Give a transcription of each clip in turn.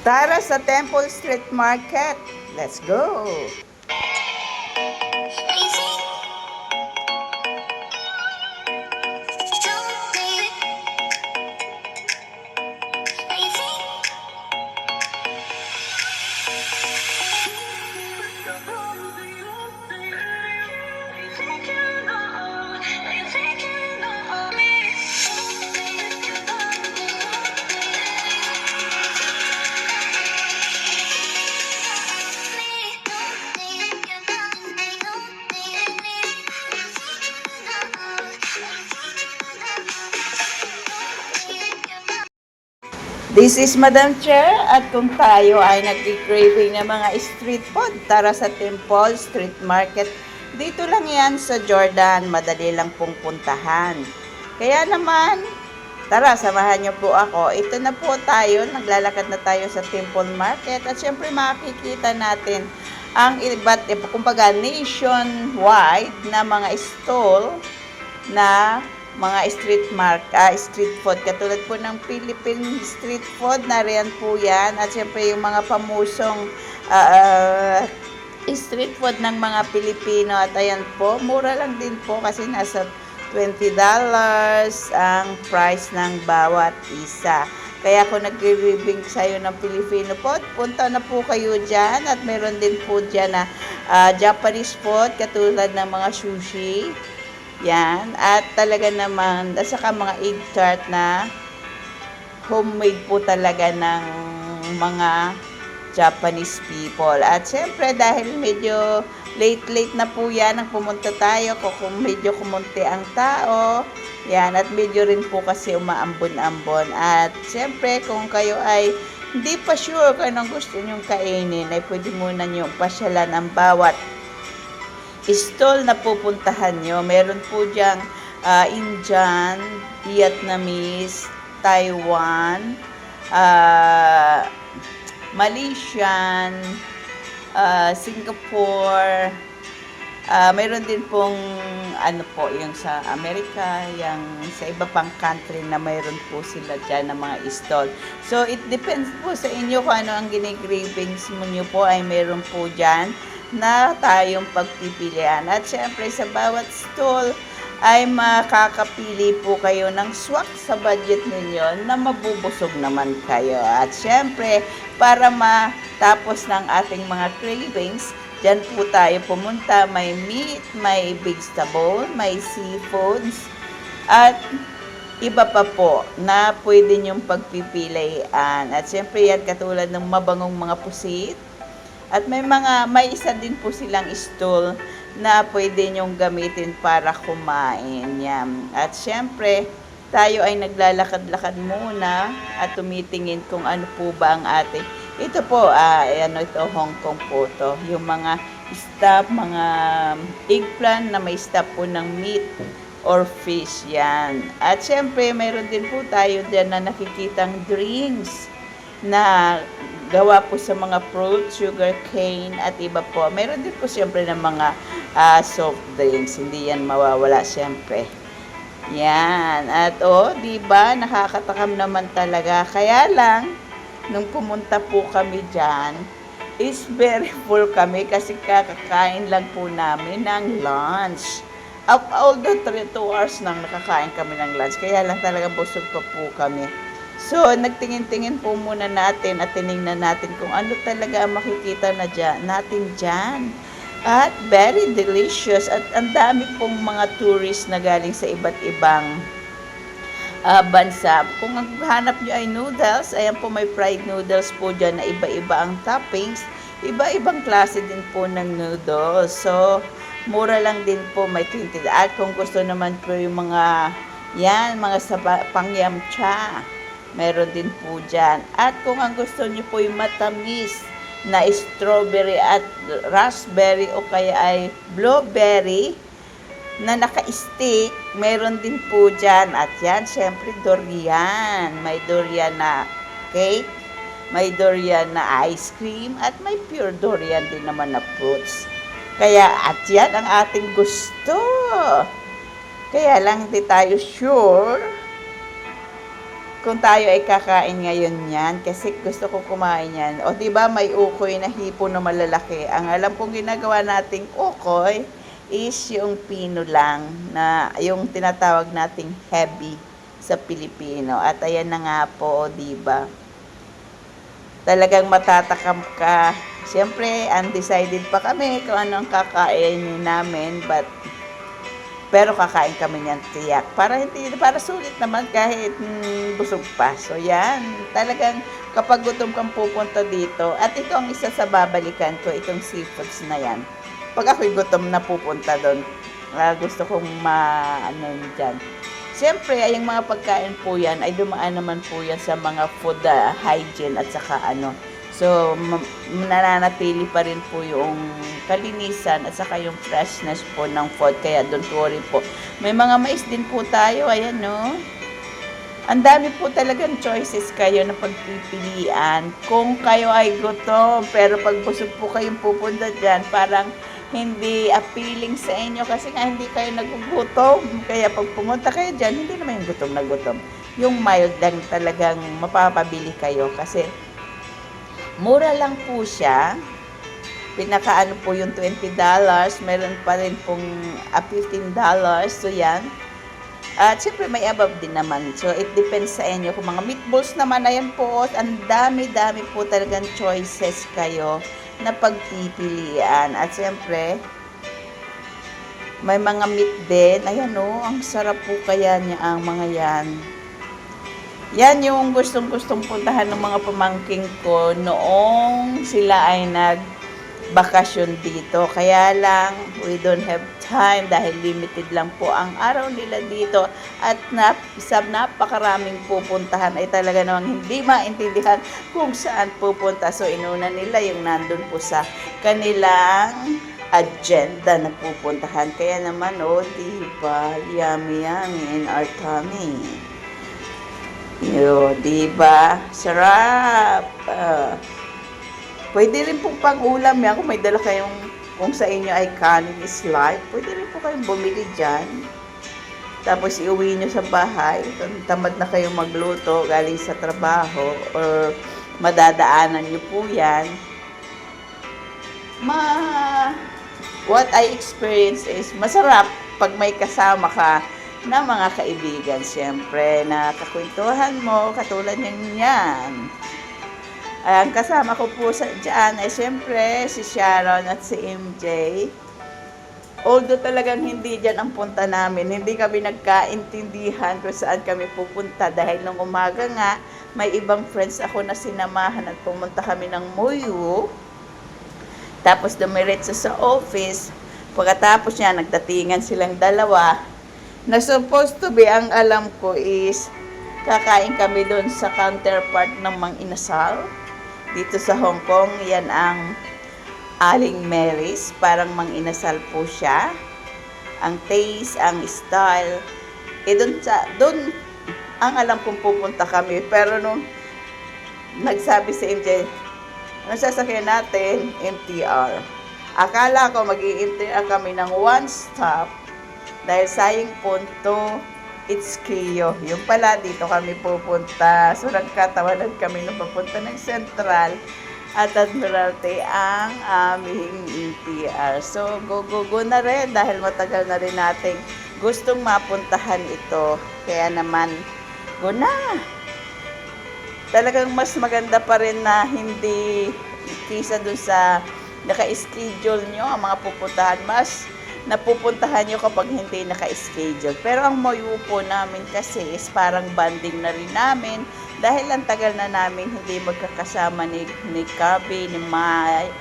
Tara sa Temple Street Market. Let's go! This is Madam Chair at kung tayo ay nag-craving ng mga street food, tara sa Temple Street Market. Dito lang yan sa Jordan, madali lang pong puntahan. Kaya naman, tara, samahan niyo po ako. Ito na po tayo, naglalakad na tayo sa Temple Market at syempre makikita natin ang iba't kumbaga nationwide na mga stall na mga street food. Katulad po ng Philippine street food, nariyan po yan. At syempre yung mga pamusong street food ng mga Pilipino. At ayan po, mura lang din po kasi nasa $20 ang price ng bawat isa. Kaya kung nagre-review sa'yo ng Filipino food, punta na po kayo dyan. At meron din po dyan na Japanese food, katulad ng mga sushi. Yan. At talaga naman, at saka mga egg tart na homemade po talaga ng mga Japanese people. At syempre, dahil medyo late na po yan, ang pumunta tayo, kung medyo kumunti ang tao, yan, at medyo rin po kasi umaambon-ambon. At syempre, kung kayo ay hindi pa sure kung anong gusto nyong kainin, ay pwede muna nyong pasyalan ang bawat stall na pupuntahan nyo. Meron po diyang Indian, Vietnamese, Taiwan, Malaysian, Singapore, meron din pong ano po, yung sa Amerika, yung sa iba pang country na mayroon po sila dyan na mga stall. So, it depends po sa inyo kung ano ang gini-cravings mo nyo po ay meron po dyan na tayong pagpipilian. At syempre sa bawat stall ay makakapili po kayo ng swak sa budget ninyo na mabubusog naman kayo. At syempre para matapos ng ating mga cravings, dyan po tayo pumunta. May meat, may vegetable, may seafoods, at iba pa po na pwede nyong pagpipilian. At syempre yan katulad ng mabangong mga pusit. At may isa din po silang stall na pwede nyong gamitin para kumain. Yan. At syempre, tayo ay naglalakad-lakad muna at tumitingin kung ano po ba ang ating. Ito po, ito Hong Kong po to. Yung mga stuff, mga eggplant na may stuff po ng meat or fish. Yan. At syempre, mayroon din po tayo dyan na nakikitang drinks na gawa po sa mga fruit, sugar cane, at iba po. Meron din po siyempre ng mga soft drinks. Hindi yan mawawala siyempre. Yan. At diba, nakakatakam naman talaga. Kaya lang, nung pumunta po kami dyan, is very full kami kasi kakakain lang po namin ng lunch. Of all the 2 hours nang nakakain kami ng lunch. Kaya lang talaga busog pa po kami. So, nagtingin-tingin po muna natin at tinignan natin kung ano talaga ang makikita na natin dyan. At very delicious. At ang dami pong mga tourists na galing sa iba't ibang bansa. Kung ang hanap nyo ay noodles, ayan po may fried noodles po dyan na iba-iba ang toppings. Iba-ibang klase din po ng noodles. So, mura lang din po, may 20. At kung gusto naman po yung mga pangyamcha, meron din po dyan. At kung ang gusto nyo po yung matamis na strawberry at raspberry o kaya ay blueberry na naka-stick, meron din po dyan. At yan, syempre durian. May durian na cake, may durian na ice cream, at may pure durian din naman na fruits. Kaya, at yan ang ating gusto. Kaya lang hindi tayo sure kung tayo ay kakain ngayon yan, kasi gusto ko kumain yan. O di ba may ukoy na hipo na malalaki. Ang alam kong ginagawa nating ukoy is yung pino lang, na yung tinatawag nating heavy sa Pilipino. At ayan na nga po, o di ba? Talagang matatakam ka. Siyempre, undecided pa kami kung anong kakainin namin, pero kakain kami niyan tiyak. Para sulit naman kahit busog pa. So yan, talagang kapag gutom kang pupunta dito, at ito ang isa sa babalikan ko, itong seafoods na yan. Pag ako'y gutom na pupunta doon, gusto kong dyan. Siyempre, ay yung mga pagkain po yan, ay dumaan naman po yan sa mga food hygiene at saka So, nananatili pa rin po yung kalinisan at saka yung freshness po ng food. Kaya don't worry po. May mga mais din po tayo. Ayan, no? Ang dami po talagang choices kayo na pagpipilian. Kung kayo ay gutom, pero pag busog po kayong pupunta dyan, parang hindi appealing sa inyo kasi nga hindi kayo nagugutom. Kaya pag pumunta kayo dyan, hindi naman yung gutom na gutom. Yung mild lang talagang mapapabili kayo kasi mura lang po siya. Pinakaano po yung $20. Meron pa rin pong $15. So yan. At siyempre may above din naman. So it depends sa inyo. Kung mga meatballs naman, ayan po. Ang dami-dami po talagang choices kayo na pagpipilian. At siyempre, may mga meat din. Ayan o, ang sarap po kaya niya ang mga yan. Yan yung gustong-gustong puntahan ng mga pamangking ko noong sila ay nagbakasyon dito. Kaya lang, we don't have time dahil limited lang po ang araw nila dito. At sa napakaraming pupuntahan ay talaga namang hindi maintindihan kung saan pupunta. So, inuna nila yung nandun po sa kanilang agenda na pupuntahan. Kaya naman, diba, yummy in our tummy. Diba? Sarap! Pwede rin pong pang-ulam yan kung may dala kayong, kung sa inyo ay kanin is life, pwede rin po kayong bumili dyan. Tapos iuwi nyo sa bahay, tamad na kayong magluto galing sa trabaho, or madadaanan nyo po yan. What I experience is masarap pag may kasama ka na mga kaibigan, siyempre, na kakwentuhan mo, katulad yan. Ang kasama ko po dyan ay siyempre si Sharon at si MJ. Although talagang hindi dyan ang punta namin, hindi kami nagkaintindihan kung saan kami pupunta dahil nung umaga nga, may ibang friends ako na sinamahan at pumunta kami ng Muyu. Tapos dumiretso sa office. Pagkatapos niya, nagdatingan silang dalawa. Na supposed to be, ang alam ko is, kakain kami doon sa counterpart ng Mang Inasal. Dito sa Hong Kong, yan ang Aling Mary's. Parang Mang Inasal po siya. Ang taste, ang style. Doon, ang alam kong pupunta kami. Pero nung nagsabi si MJ, ano sasakyan natin? MTR. Akala ko mag-i-MTR kami ng one stop. Dahil sayang punto, it's Clio. Yung pala, dito kami pupunta. So, nagkatawanan kami nung papunta ng Central at Admiralty ang aming MTR. So, go na rin dahil matagal na rin nating gustong mapuntahan ito. Kaya naman, go na! Talagang mas maganda pa rin na hindi kisa dun sa naka-schedule nyo ang mga pupuntahan. Mas napupuntahan nyo kapag hindi naka-schedule. Pero ang Muyu po namin kasi is parang banding na rin namin dahil ang tagal na namin hindi magkakasama ni Kabi, ni Mai,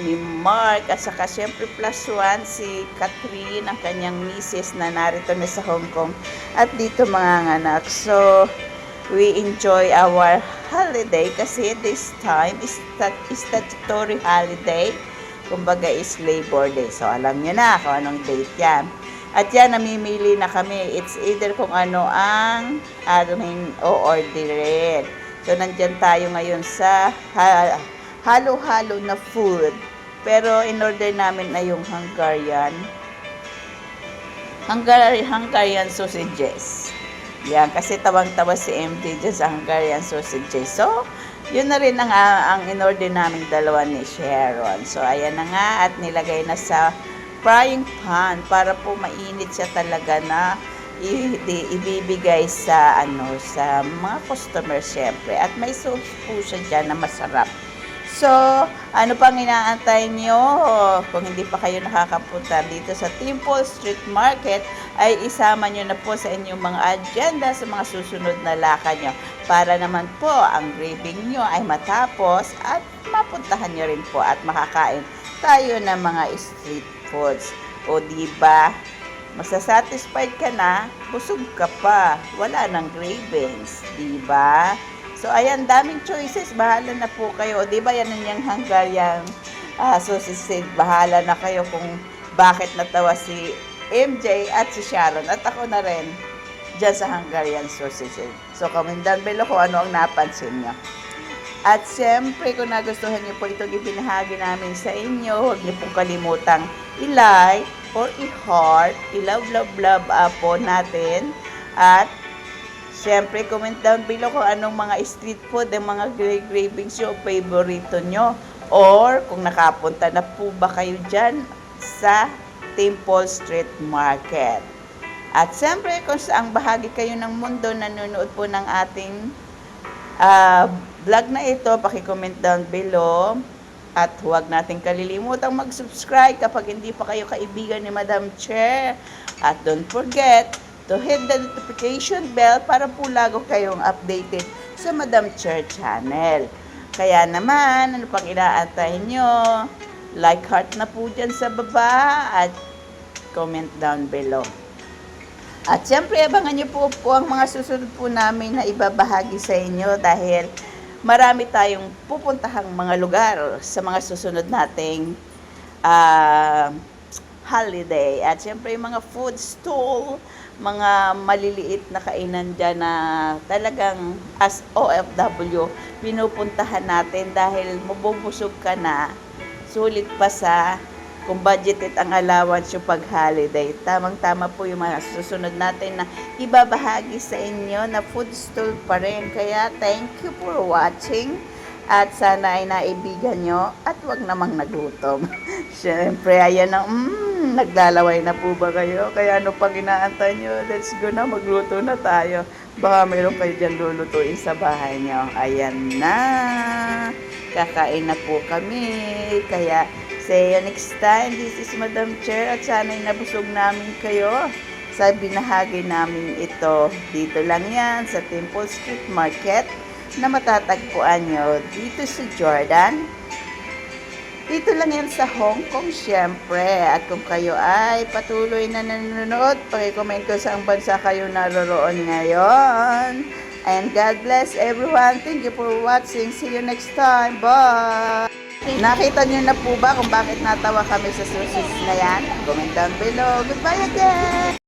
ni Mark, at saka syempre plus one si Catherine, ang kanyang misis na narito na sa Hong Kong at dito mga anak. So, we enjoy our holiday kasi this time is statutory holiday. Kumbaga is Labor Day. So, alam nyo na kung anong date yan. At yan, namimili na kami. It's either kung ano ang aming o-orderin. So, nandyan tayo ngayon sa halo-halo na food. Pero, in-order namin na yung Hungarian sausages. Yan, kasi tawang-tawa si MJ dyan sa Hungarian sausages. So, yun na rin ang in-order naming dalawa ni Sharon. So, ayan na nga at nilagay na sa frying pan para po mainit siya talaga na ibibigay sa sa mga customer syempre. At may sauce po siya dyan na masarap. So, ano pang inaantay nyo? Kung hindi pa kayo nakakapunta dito sa Temple Street Market, ay isama nyo na po sa inyong mga agenda sa mga susunod na lakad nyo. Para naman po, ang craving nyo ay matapos at mapuntahan nyo rin po at makakain tayo ng mga street foods. O diba, masasatisfied ka na, busog ka pa, wala nang cravings, diba? So, ayan, daming choices. Bahala na po kayo. Di ba yan yung Hungarian sausage? Bahala na kayo kung bakit natawa si MJ at si Sharon. At ako na rin dyan sa Hungarian sausage. So, comment down below kung ano ang napansin nyo. At siyempre, kung nagustuhan nyo po itong ibinahagi namin sa inyo, huwag nyo pong kalimutang i-like or i-heart, i-love po natin. At siyempre, comment down below kung anong mga street food, ang mga cravings nyo, favorito nyo. Or kung nakapunta na po ba kayo dyan sa Temple Street Market. At siyempre, kung saang bahagi kayo ng mundo nanonood po ng ating vlog na ito, paki-comment down below. At huwag natin kalilimutang mag-subscribe kapag hindi pa kayo kaibigan ni Madam Chair. At don't forget to hit the notification bell para po lagi kayong updated sa Madam Chair channel. Kaya naman, ano pang inaantay nyo? Like heart na po dyan sa baba at comment down below. At siyempre, abangan nyo po ang mga susunod po namin na ibabahagi sa inyo dahil marami tayong pupuntahang mga lugar sa mga susunod nating holiday. At siyempre, yung mga food stall, mga maliliit na kainan dyan na talagang as OFW, pinupuntahan natin dahil mabubusog ka na, sulit pa sa kung budgeted ang allowance yung pag-holiday. Tamang-tama po yung mga susunod natin na ibabahagi sa inyo na food stall pa rin. Kaya thank you for watching. At sana ay naibigan nyo at wag namang nagutom. Siyempre, ayan na, naglalaway na po ba kayo? Kaya ano pang inaantay nyo? Let's go na, magluto na tayo. Baka mayroon kayo dyan lulutuin sa bahay nyo. Ayan na. Kakain na po kami. Kaya, see you next time. This is Madam Chair at sana'y nabusog namin kayo sa binahagi namin ito. Dito lang yan sa Temple Street Market na matatagpuan nyo dito sa Jordan. Dito lang yan sa Hong Kong, syempre. At kung kayo ay patuloy na nanonood, pakicomment ko saan bansa kayo naroroon ngayon. And God bless everyone. Thank you for watching. See you next time. Bye! Nakita nyo na po ba kung bakit natawa kami sa sausage na yan? Comment down below. Goodbye again!